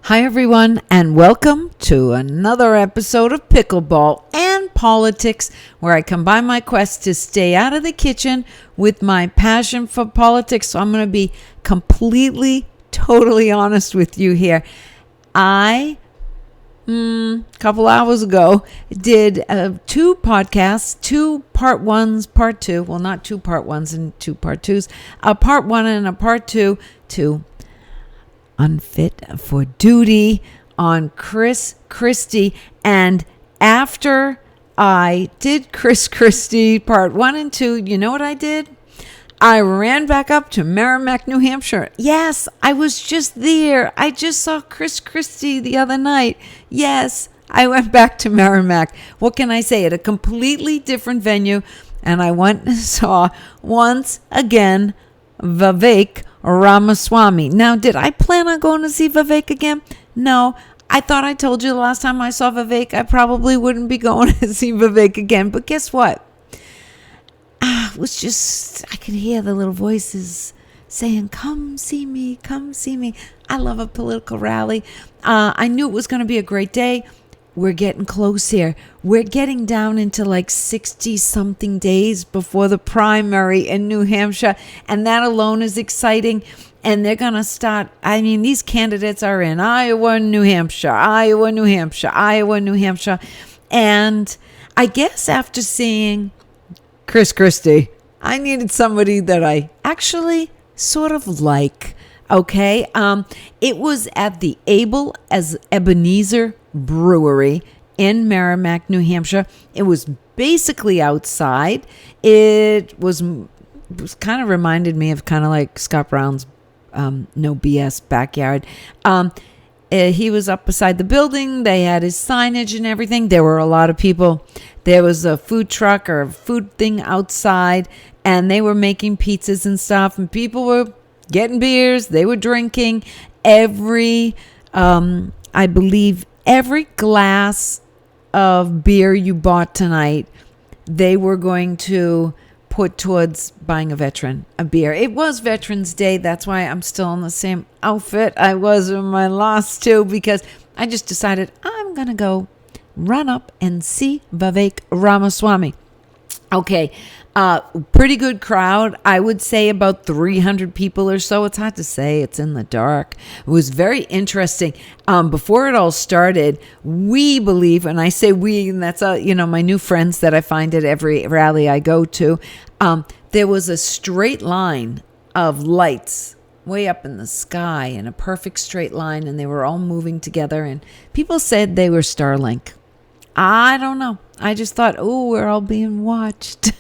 Hi, everyone, and welcome to another episode of Pickleball and Politics, where I combine my quest to stay out of the kitchen with my passion for politics. So I'm going to be completely, totally honest with you here. A couple hours ago, did two podcasts, two part ones, part two. Well, not two part ones and two part twos. A part one and a part two to Unfit for Duty on Chris Christie. And after I did Chris Christie part 1 and 2, you know what I did? I ran back up to Merrimack, New Hampshire. Yes, I was just there. I just saw Chris Christie the other night. Yes, I went back to Merrimack. What can I say? At a completely different venue. And I went and saw, once again, Vivek Ramaswamy. Now, did I plan on going to see Vivek again? No. I thought I told you the last time I saw Vivek, I probably wouldn't be going to see Vivek again. But guess what? It was just, I could hear the little voices saying, come see me, come see me. I love a political rally. I knew it was going to be a great day. We're getting close here. We're getting down into like 60-something days before the primary in New Hampshire, and that alone is exciting. And they're going to start, I mean, these candidates are in Iowa, New Hampshire, Iowa, New Hampshire, Iowa, New Hampshire. And I guess after seeing Chris Christie, I needed somebody that I actually sort of like. Okay, it was at the Able Ebenezer Brewery in Merrimack, New Hampshire. It was basically outside. It was kind of reminded me of kind of like Scott Brown's No BS backyard. He was up beside the building. They had his signage and everything. There were a lot of people. There was a food truck or a food thing outside, and they were making pizzas and stuff, and people were getting beers. They were drinking. I believe every glass of beer you bought tonight, they were going to put towards buying a veteran a beer. It was Veterans Day. That's why I'm still in the same outfit I was in my last two, because I just decided I'm going to go run up and see Vivek Ramaswamy. Okay, pretty good crowd. I would say about 300 people or so. It's hard to say. It's in the dark. It was very interesting. Before it all started, we believe, and I say we, and that's my new friends that I find at every rally I go to. There was a straight line of lights way up in the sky in a perfect straight line, and they were all moving together. And people said they were Starlink. I don't know. I just thought, we're all being watched.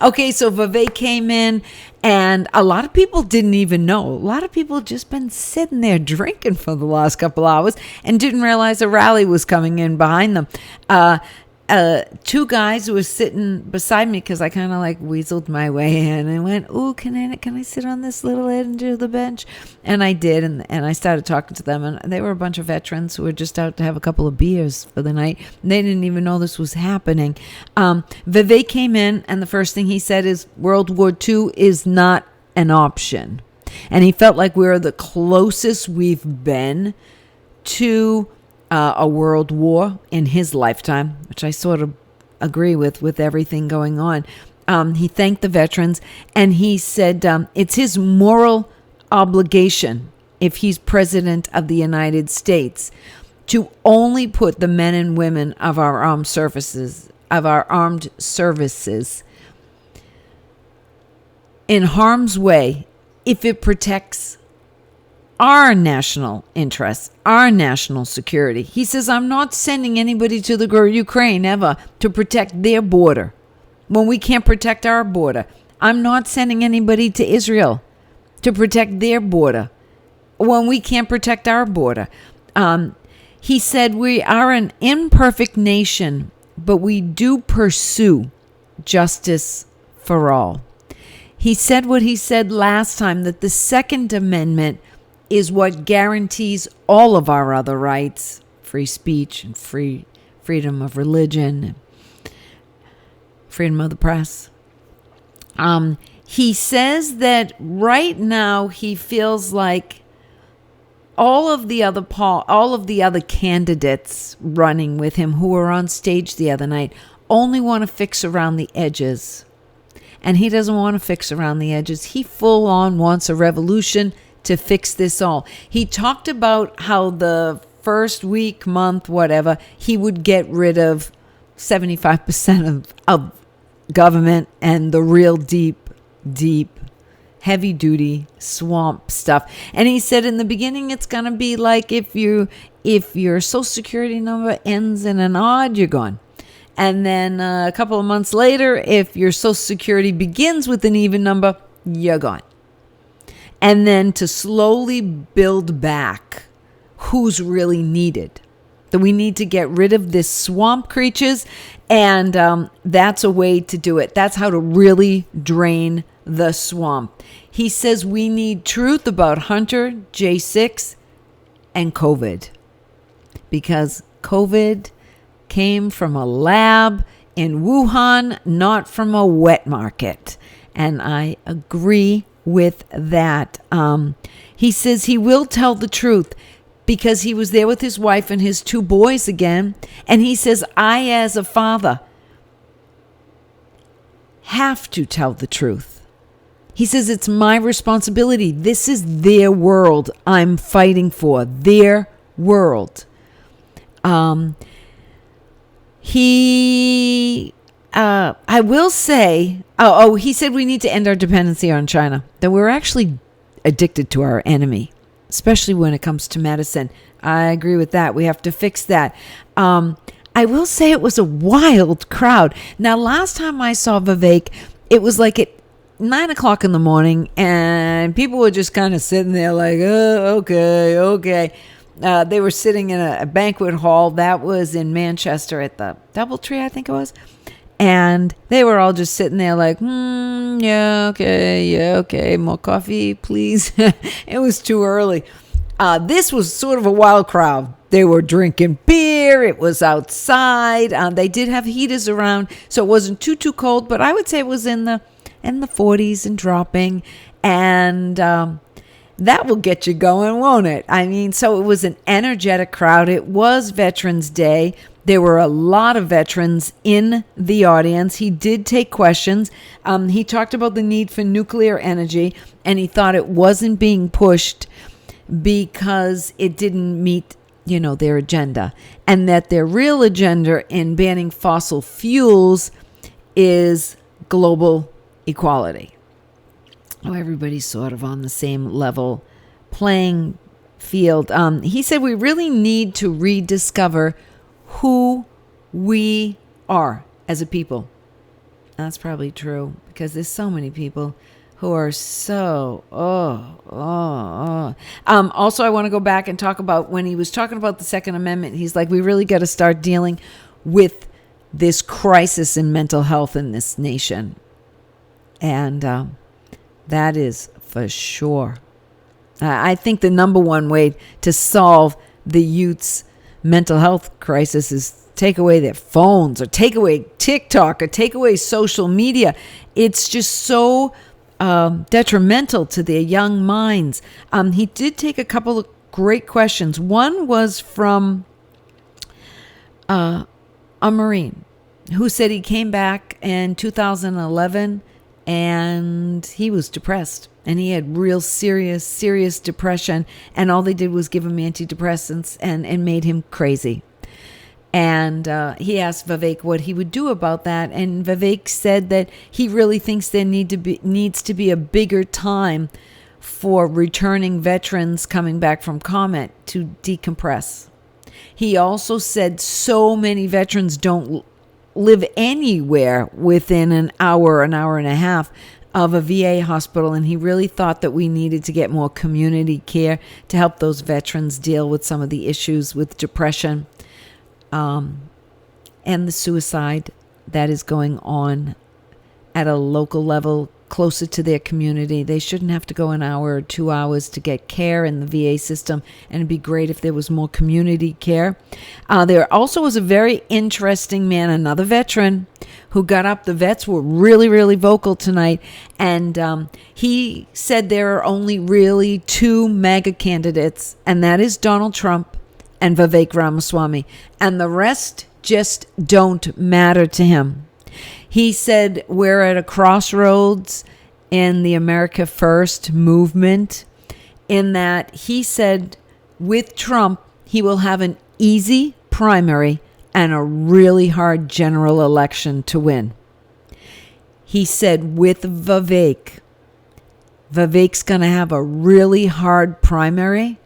Okay, so Vivek came in, and a lot of people didn't even know. A lot of people just been sitting there drinking for the last couple hours and didn't realize a rally was coming in behind them. Two guys who were sitting beside me, because I kind of like weaseled my way in and went, can I sit on this little edge of the bench? And I did, and I started talking to them, and they were a bunch of veterans who were just out to have a couple of beers for the night. They didn't even know this was happening. Vivek came in, and the first thing he said is World War II is not an option. And he felt like we were the closest we've been to a world war in his lifetime, which I sort of agree with everything going on. He thanked the veterans, and he said it's his moral obligation, if he's president of the United States, to only put the men and women of our armed services in harm's way if it protects our national interests, our national security. He says, I'm not sending anybody to the Ukraine ever to protect their border when we can't protect our border. I'm not sending anybody to Israel to protect their border when we can't protect our border. He said, we are an imperfect nation, but we do pursue justice for all. He said what he said last time, that the Second Amendment is what guarantees all of our other rights, free speech and freedom of religion, freedom of the press. He says that right now he feels like all of the other candidates running with him who were on stage the other night only want to fix around the edges. And he doesn't want to fix around the edges. He full on wants a revolution to fix this all. He talked about how the first week, month, whatever, he would get rid of 75% of government and the real deep, heavy duty swamp stuff. And he said in the beginning, it's going to be like if your social security number ends in an odd, you're gone. And then a couple of months later, if your social security begins with an even number, you're gone. And then to slowly build back who's really needed. That we need to get rid of this swamp creatures, and that's a way to do it. That's how to really drain the swamp. He says we need truth about Hunter, J6, and COVID. Because COVID came from a lab in Wuhan, not from a wet market. And I agree with that. He says he will tell the truth because he was there with his wife and his 2 boys again. And he says, I, as a father, have to tell the truth. He says, it's my responsibility. This is their world I'm fighting for, their world. I will say, he said we need to end our dependency on China, that we're actually addicted to our enemy, especially when it comes to medicine. I agree with that. We have to fix that. I will say it was a wild crowd. Now, last time I saw Vivek, it was like at 9 o'clock in the morning, and people were just kind of sitting there like, oh, okay. They were sitting in a banquet hall that was in Manchester at the Doubletree, I think it was. And they were all just sitting there like, yeah, okay, more coffee, please. It was too early. This was sort of a wild crowd. They were drinking beer. It was outside. They did have heaters around, so it wasn't too cold, but I would say it was in the 40s and dropping. And that will get you going, won't it? I mean, so it was an energetic crowd. It was Veterans Day. There were a lot of veterans in the audience. He did take questions. He talked about the need for nuclear energy, and he thought it wasn't being pushed because it didn't meet, their agenda, and that their real agenda in banning fossil fuels is global equality. Oh, everybody's sort of on the same level playing field. He said we really need to rediscover who we are as a people. That's probably true, because there's so many people who are so, Also, I want to go back and talk about when he was talking about the Second Amendment. He's like, we really got to start dealing with this crisis in mental health in this nation. And that is for sure. I think the number one way to solve the youth's mental health crisis is take away their phones, or take away TikTok, or take away social media. It's just so detrimental to their young minds. He did take a couple of great questions. One was from a Marine who said he came back in 2011 and he was depressed, and he had real serious depression, and all they did was give him antidepressants and made him crazy. And he asked Vivek what he would do about that, and Vivek said that he really thinks there needs to be a bigger time for returning veterans coming back from combat to decompress. He also said so many veterans don't live anywhere within an hour and a half of a VA hospital, and he really thought that we needed to get more community care to help those veterans deal with some of the issues with depression and the suicide that is going on at a local level closer to their community. They shouldn't have to go an hour or 2 hours to get care in the VA system, and it'd be great if there was more community care. There also was a very interesting man, another veteran, who got up. The vets were really, really vocal tonight, and he said there are only really two MAGA candidates, and that is Donald Trump and Vivek Ramaswamy, and the rest just don't matter to him. He said we're at a crossroads in the America First movement, in that he said with Trump, he will have an easy primary and a really hard general election to win. He said with Vivek's going to have a really hard primary,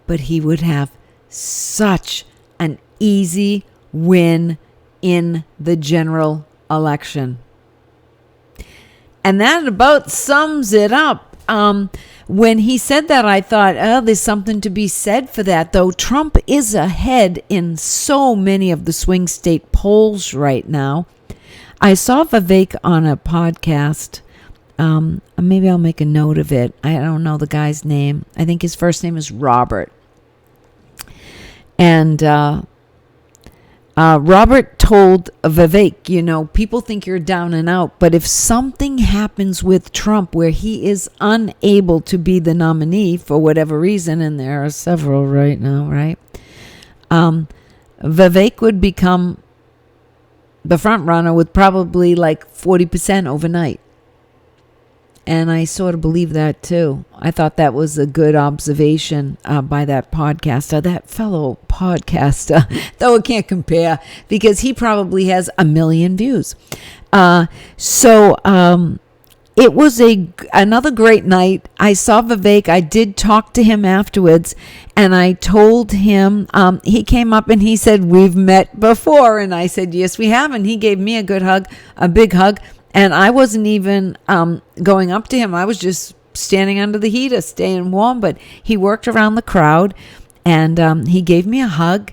but he would have such an easy win in the general election. And that about sums it up. When he said that, I thought, there's something to be said for that, though Trump is ahead in so many of the swing state polls right now. I saw Vivek on a podcast. Maybe I'll make a note of it. I don't know the guy's name. I think his first name is Robert. And Robert told Vivek, people think you're down and out, but if something happens with Trump where he is unable to be the nominee for whatever reason, and there are several right now, right? Vivek would become the front runner with probably like 40% overnight. And I sort of believe that too. I thought that was a good observation by that podcaster, that fellow podcaster, though it can't compare because he probably has 1 million views. It was another great night. I saw Vivek. I did talk to him afterwards, and I told him, he came up and he said, we've met before. And I said, yes, we have. And he gave me a big hug. And I wasn't even going up to him. I was just standing under the heater, staying warm. But he worked around the crowd, and he gave me a hug.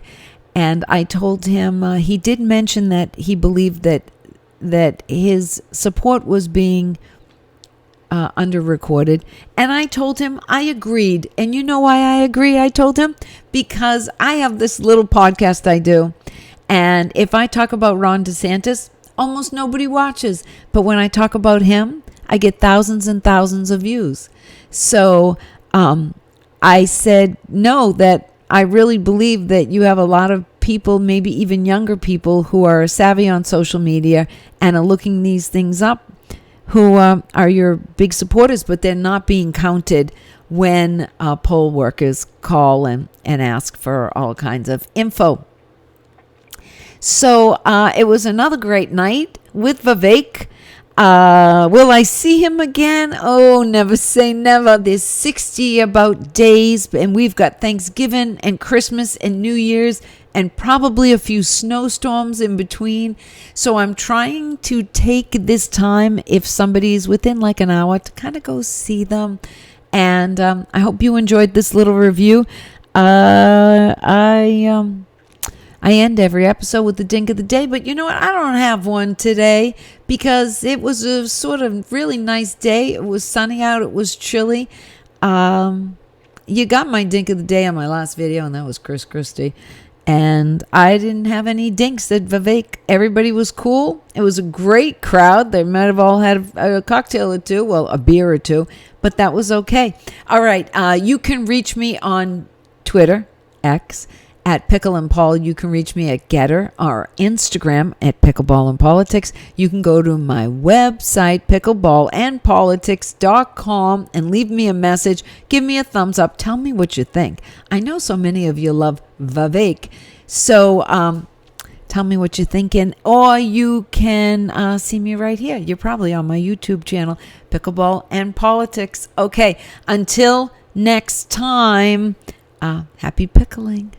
And I told him he did mention that he believed that his support was being under-recorded. And I told him I agreed. And you know why I agree? I told him because I have this little podcast I do. And if I talk about Ron DeSantis, almost nobody watches. But when I talk about him, I get thousands and thousands of views. So I said, no, that I really believe that you have a lot of people, maybe even younger people, who are savvy on social media and are looking these things up, who are your big supporters, but they're not being counted when poll workers call and ask for all kinds of info. So it was another great night with Vivek. Will I see him again? Oh, never say never. There's 60 about days, and we've got Thanksgiving and Christmas and New Year's and probably a few snowstorms in between. So I'm trying to take this time, if somebody's within like an hour, to kind of go see them. And I hope you enjoyed this little review. I end every episode with the dink of the day, but you know what? I don't have one today because it was a sort of really nice day. It was sunny out. It was chilly. You got my dink of the day on my last video, and that was Chris Christie. And I didn't have any dinks at Vivek. Everybody was cool. It was a great crowd. They might have all had a cocktail or two, well, a beer or two, but that was okay. All right. You can reach me on Twitter, X, at Pickle and Paul. You can reach me at Getter or Instagram at Pickleball and Politics. You can go to my website, pickleballandpolitics.com, and leave me a message. Give me a thumbs up. Tell me what you think. I know so many of you love Vivek. So tell me what you're thinking. Or you can see me right here. You're probably on my YouTube channel, Pickleball and Politics. Okay, until next time, happy pickling.